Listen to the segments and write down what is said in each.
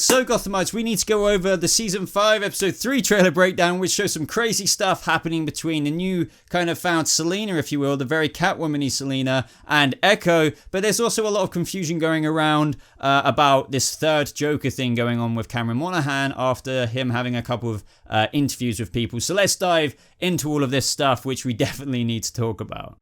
So Gothamites, we need to go over the Season 5 Episode 3 trailer breakdown, which shows some crazy stuff happening between the new kind of found Selina, if you will, the very Catwoman-y Selina, and Echo. But there's also a lot of confusion going around about this third Joker thing going on with Cameron Monaghan after him having a couple of interviews with people. So let's dive into all of this stuff, which we definitely need to talk about.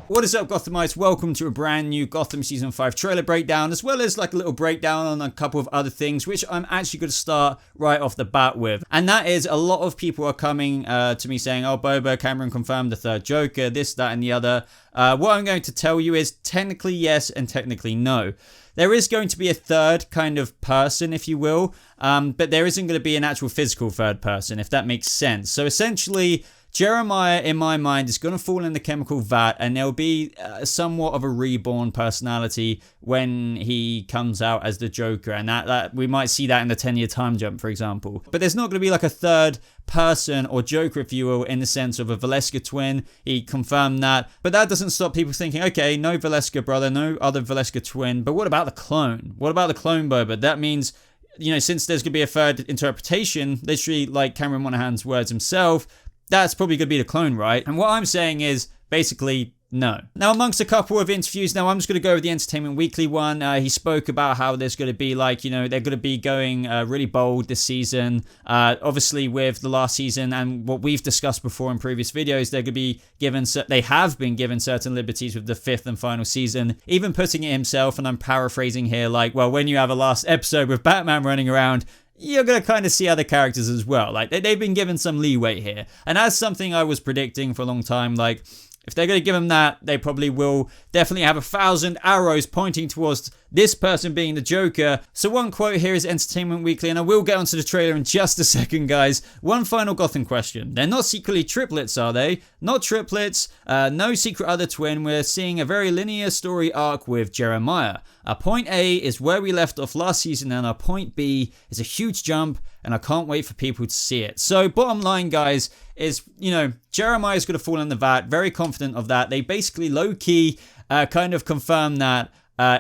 What is up, Gothamites? Welcome to a brand new Gotham Season 5 trailer breakdown, as well as like a little breakdown on a couple of other things, which I'm actually going to start right off the bat with. And that is, a lot of people are coming to me saying, oh, Boba, Cameron confirmed the third Joker, this, that, and the other. What I'm going to tell you is technically yes and technically no. There is going to be a third kind of person, if you will, but there isn't going to be an actual physical third person, if that makes sense. So essentially, Jeremiah, in my mind, is going to fall in the chemical vat, and there'll be somewhat of a reborn personality when he comes out as the Joker, and that we might see that in the 10-year time jump, for example. But there's not going to be like a third person or Joker, if you will, in the sense of a Valeska twin. He confirmed that, but that doesn't stop people thinking, okay, no Valeska brother, no other Valeska twin, but what about the clone? What about the clone Boba? That means, you know, since there's going to be a third interpretation, literally like Cameron Monaghan's words himself, that's probably going to be the clone, right? And what I'm saying is basically no. Now, amongst a couple of interviews, now I'm just going to go with the Entertainment Weekly one. He spoke about how there's going to be like, you know, they're going to be going really bold this season. Obviously, with the last season and what we've discussed before in previous videos, they're going to be given, they have been given certain liberties with the 5th and final season. Even putting it himself, and I'm paraphrasing here, like, well, when you have a last episode with Batman running around, you're going to kind of see other characters as well. Like, they've been given some leeway here. And that's something I was predicting for a long time. Like, if they're going to give them that, they probably will definitely have 1,000 arrows pointing towards this person being the Joker. So one quote here is Entertainment Weekly, and I will get onto the trailer in just a second, guys. One final Gotham question. They're not secretly triplets, are they? Not triplets, no secret other twin. We're seeing a very linear story arc with Jeremiah. Our point A is where we left off last season, and our point B is a huge jump, and I can't wait for people to see it. So bottom line, guys, is, you know, Jeremiah is going to fall in the vat. Very confident of that. They basically low-key kind of confirmed that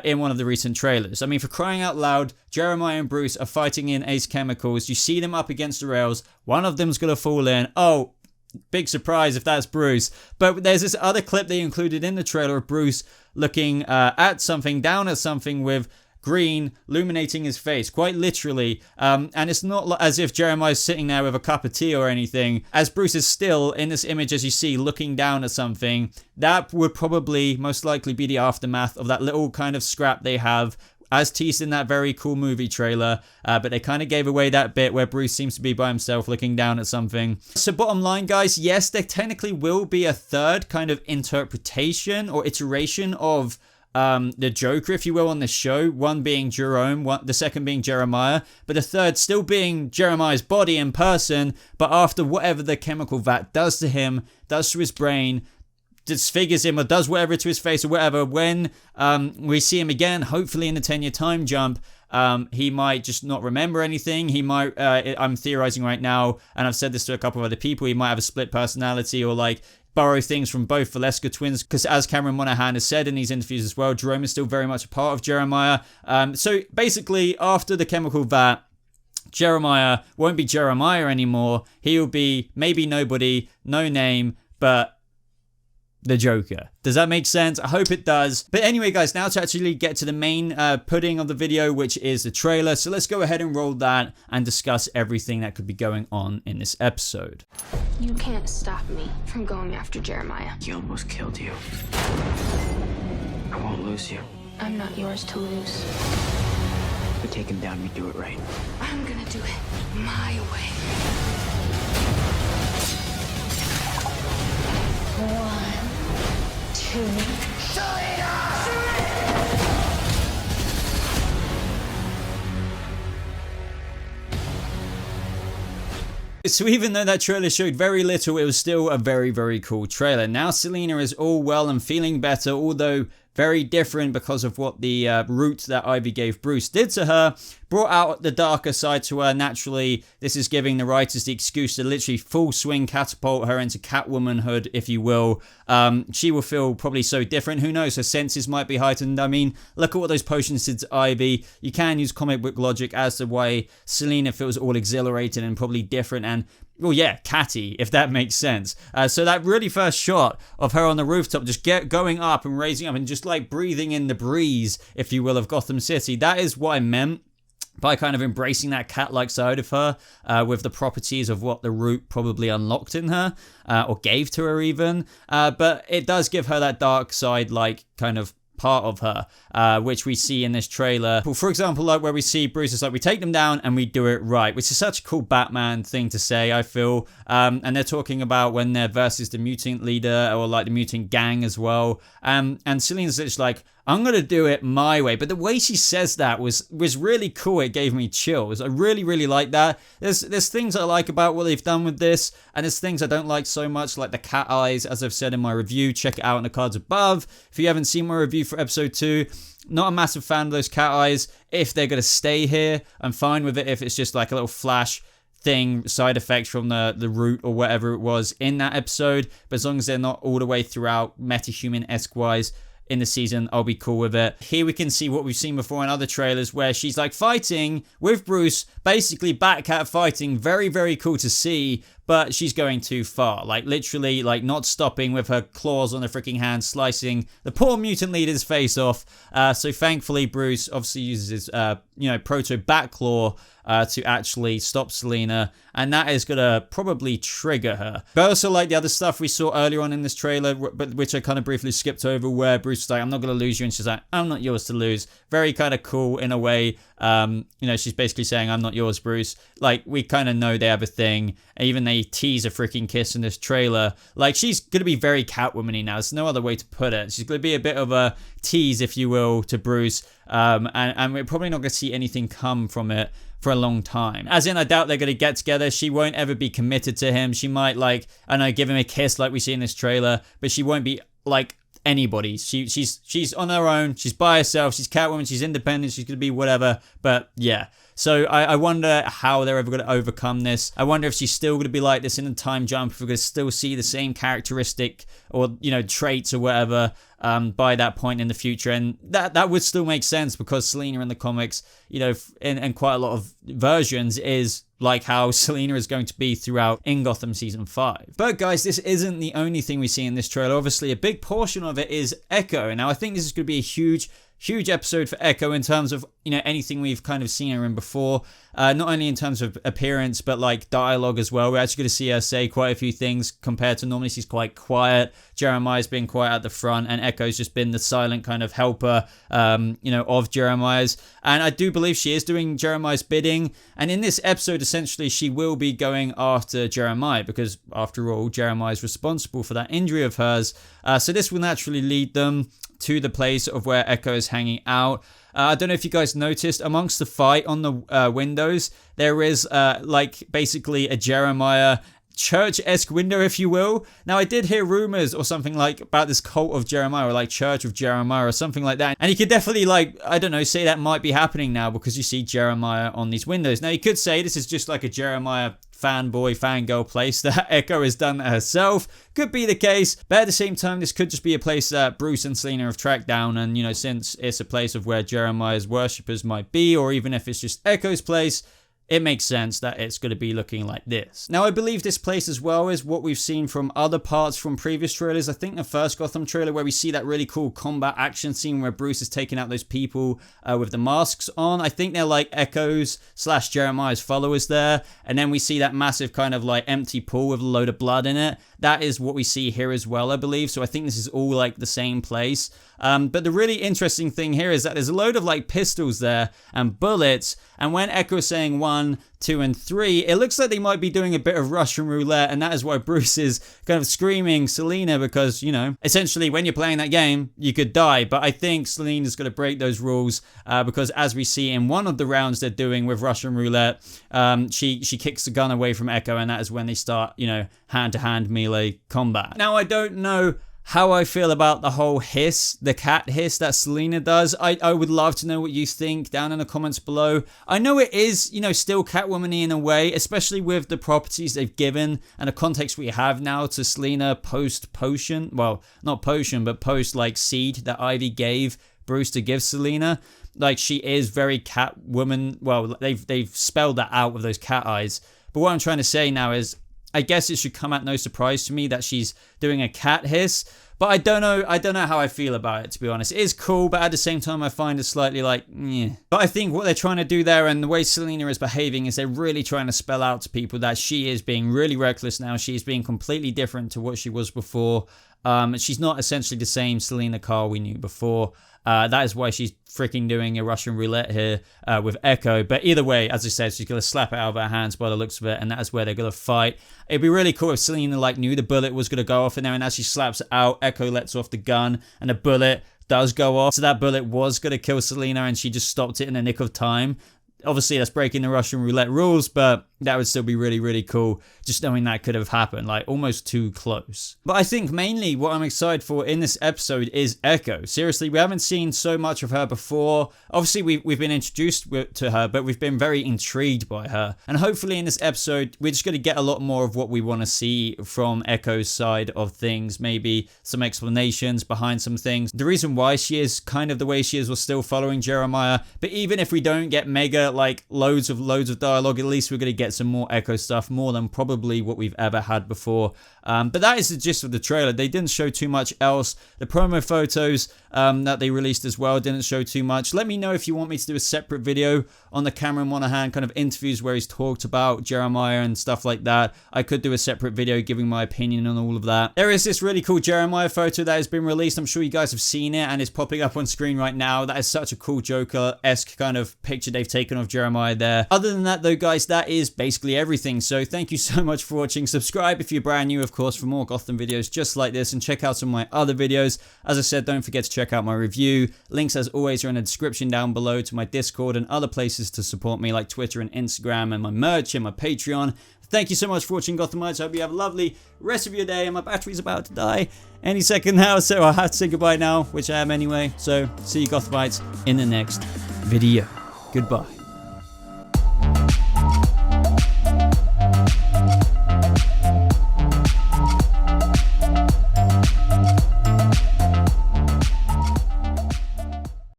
in one of the recent trailers. I mean, for crying out loud, Jeremiah and Bruce are fighting in Ace Chemicals. You see them up against the rails. One of them's going to fall in. Oh, big surprise if that's Bruce. But there's this other clip they included in the trailer of Bruce looking at something, down at something with green illuminating his face, quite literally, and it's not as if Jeremiah's sitting there with a cup of tea or anything, as Bruce is still in this image, as you see, looking down at something. That would probably most likely be the aftermath of that little kind of scrap they have as teased in that very cool movie trailer, but they kind of gave away that bit where Bruce seems to be by himself looking down at something. So bottom line, guys, yes, there technically will be a third kind of interpretation or iteration of the Joker, if you will, on this show. One being Jerome, the second being Jeremiah, but the third still being Jeremiah's body in person, but after whatever the chemical vat does to him, does to his brain, disfigures him or does whatever to his face or whatever, when we see him again, hopefully in the 10-year time jump, he might just not remember anything. He might, I'm theorizing right now, and I've said this to a couple of other people, he might have a split personality or like borrow things from both Valeska twins, because as Cameron Monaghan has said in these interviews as well, Jerome is still very much a part of Jeremiah. So basically, after the chemical vat, Jeremiah won't be Jeremiah anymore. He'll be maybe nobody, no name, but the Joker. Does that make sense? I hope it does. But anyway, guys, now to actually get to the main pudding of the video, which is the trailer. So let's go ahead and roll that and discuss everything that could be going on in this episode. You can't stop me from going after Jeremiah. He almost killed you. I won't lose you. I'm not yours to lose. But take him down, you do it right. I'm gonna do it my way. 1, 2, So even though that trailer showed very little, it was still a very, very cool trailer. Now Selina is all well and feeling better, although very different because of what the route that Ivy gave Bruce did to her. brought out the darker side to her. Naturally, this is giving the writers the excuse to literally full swing catapult her into Catwomanhood, if you will. She will feel probably so different. Who knows? Her senses might be heightened. I mean, look at what those potions did to Ivy. You can use comic book logic as to why Selina feels all exhilarated and probably different and, well, yeah, catty, if that makes sense. So that really first shot of her on the rooftop, just going up and raising up and just like breathing in the breeze, if you will, of Gotham City, that is what I meant by kind of embracing that cat-like side of her, with the properties of what the root probably unlocked in her, or gave to her even. But it does give her that dark side, like, kind of part of her, which we see in this trailer. For example, like where we see Bruce is like, we take them down and we do it right, which is such a cool Batman thing to say, I feel. And they're talking about when they're versus the mutant leader or like the mutant gang as well. And Selina's just like, I'm going to do it my way. But the way she says that was really cool. It gave me chills. I really, really like that. There's things I like about what they've done with this, and there's things I don't like so much, like the cat eyes, as I've said in my review. Check it out in the cards above. If you haven't seen my review for episode 2, not a massive fan of those cat eyes. If they're going to stay here, I'm fine with it. If it's just like a little flash thing, side effects from the root or whatever it was in that episode, but as long as they're not all the way throughout metahuman-esque wise in the season, I'll be cool with it. Here we can see what we've seen before in other trailers where she's like fighting with Bruce, basically Batcat fighting, very, very cool to see, but she's going too far, like literally like not stopping with her claws on the freaking hand, slicing the poor mutant leader's face off. So thankfully Bruce obviously uses his proto bat claw to actually stop Selina, and that is gonna probably trigger her. But I also like the other stuff we saw earlier on in this trailer, but which I kind of briefly skipped over, where Bruce was like, I'm not gonna lose you, and she's like, I'm not yours to lose. Very kind of cool in a way. She's basically saying, I'm not yours, Bruce. Like, we kind of know they have a thing. Even they tease a freaking kiss in this trailer. Like, she's gonna be very Catwoman-y now. There's no other way to put it. She's gonna be a bit of a tease, if you will, to Bruce. And we're probably not gonna see anything come from it for a long time. As in, I doubt they're going to get together. She won't ever be committed to him. She might, like, I don't know, give him a kiss like we see in this trailer, but she won't be, like, anybody. She's on her own. She's by herself. She's Catwoman. She's independent. She's going to be whatever. But, yeah. So I wonder how they're ever going to overcome this. I wonder if she's still going to be like this in a time jump, if we're going to still see the same characteristic or, traits or whatever by that point in the future. And that would still make sense because Selina in the comics, in quite a lot of versions is like how Selina is going to be throughout in Gotham Season 5. But guys, this isn't the only thing we see in this trailer. Obviously, a big portion of it is Echo. Now, I think this is going to be a huge episode for Echo in terms of, anything we've kind of seen her in before. Not only in terms of appearance, but like dialogue as well. We're actually going to see her say quite a few things compared to normally she's quite quiet. Jeremiah's been quiet at the front, and Echo's just been the silent kind of helper, of Jeremiah's. And I do believe she is doing Jeremiah's bidding. And in this episode, essentially, she will be going after Jeremiah because, after all, Jeremiah is responsible for that injury of hers. So this will naturally lead them to the place of where Echo is hanging out. I don't know if you guys noticed, amongst the fight on the windows, there is basically a Jeremiah church-esque window, if you will. Now, I did hear rumors or something like about this cult of Jeremiah, or like Church of Jeremiah or something like that. And you could definitely say that might be happening now because you see Jeremiah on these windows. Now, you could say this is just like a Jeremiah fanboy, fangirl place that Echo has done herself. Could be the case, but at the same time, this could just be a place that Bruce and Selina have tracked down, and since it's a place of where Jeremiah's worshippers might be, or even if it's just Echo's place, it makes sense that it's going to be looking like this. Now, I believe this place as well is what we've seen from other parts from previous trailers. I think the first Gotham trailer where we see that really cool combat action scene where Bruce is taking out those people with the masks on. I think they're like Echo's / Jeremiah's followers there. And then we see that massive kind of like empty pool with a load of blood in it. That is what we see here as well, I believe. So I think this is all like the same place. But the really interesting thing here is that there's a load of like pistols there and bullets. And when Echo's saying 1, 2, and 3, it looks like they might be doing a bit of Russian roulette. And that is why Bruce is kind of screaming Selina because, essentially when you're playing that game, you could die. But I think Selina's going to break those rules because as we see in one of the rounds they're doing with Russian roulette, she kicks the gun away from Echo, and that is when they start, hand-to-hand melee combat. Now, I don't know how I feel about the whole hiss, the cat hiss that Selina does. I would love to know what you think down in the comments below. I know it is, you know, still Catwoman-y in a way, especially with the properties they've given and the context we have now to Selina post-potion. Well, not potion, but post like seed that Ivy gave Bruce to give Selina. Like, she is very Catwoman. Well, they've spelled that out with those cat eyes. But what I'm trying to say now is, I guess it should come at no surprise to me that she's doing a cat hiss. But I don't know how I feel about it, to be honest. It is cool, but at the same time I find it slightly like, yeah. But I think what they're trying to do there and the way Selina is behaving is they're really trying to spell out to people that she is being really reckless now. She's being completely different to what she was before. She's not essentially the same Selina Kyle we knew before. That is why she's freaking doing a Russian roulette here with Echo. But either way, as I said, she's going to slap it out of her hands by the looks of it, and that is where they're going to fight. It'd be really cool if Selina like knew the bullet was going to go off in there, and as she slaps it out, Echo lets off the gun, and the bullet does go off. So that bullet was going to kill Selina, and she just stopped it in the nick of time. Obviously, that's breaking the Russian roulette rules, but that would still be really, really cool, just knowing that could have happened, like almost too close. But I think mainly what I'm excited for in this episode is Echo. Seriously, we haven't seen so much of her before. Obviously, we've been introduced to her, but we've been very intrigued by her. And hopefully in this episode, we're just going to get a lot more of what we want to see from Echo's side of things. Maybe some explanations behind some things. The reason why she is kind of the way she is was still following Jeremiah. But even if we don't get mega, like loads of dialogue, at least we're going to get some more Echo stuff, more than probably what we've ever had before. But that is the gist of the trailer. They didn't show too much else. The promo photos that they released as well didn't show too much. Let me know if you want me to do a separate video on the Cameron Monaghan kind of interviews where he's talked about Jeremiah and stuff like that. I could do a separate video giving my opinion on all of that. There is this really cool Jeremiah photo that has been released. I'm sure you guys have seen it and it's popping up on screen right now. That is such a cool Joker-esque kind of picture they've taken of Jeremiah there. Other than that though, guys, that is basically everything. So thank you so much for watching. Subscribe if you're brand new, of course, for more Gotham videos just like this, and check out some of my other videos. As I said, don't forget to check out my review. Links as always are in the description down below to my Discord and other places to support me like Twitter and Instagram and my merch and my Patreon. Thank you so much for watching Gothamites. I hope you have a lovely rest of your day, and my battery's about to die any second now, so I have to say goodbye now, which I am anyway. So see you Gothamites in the next video. Goodbye.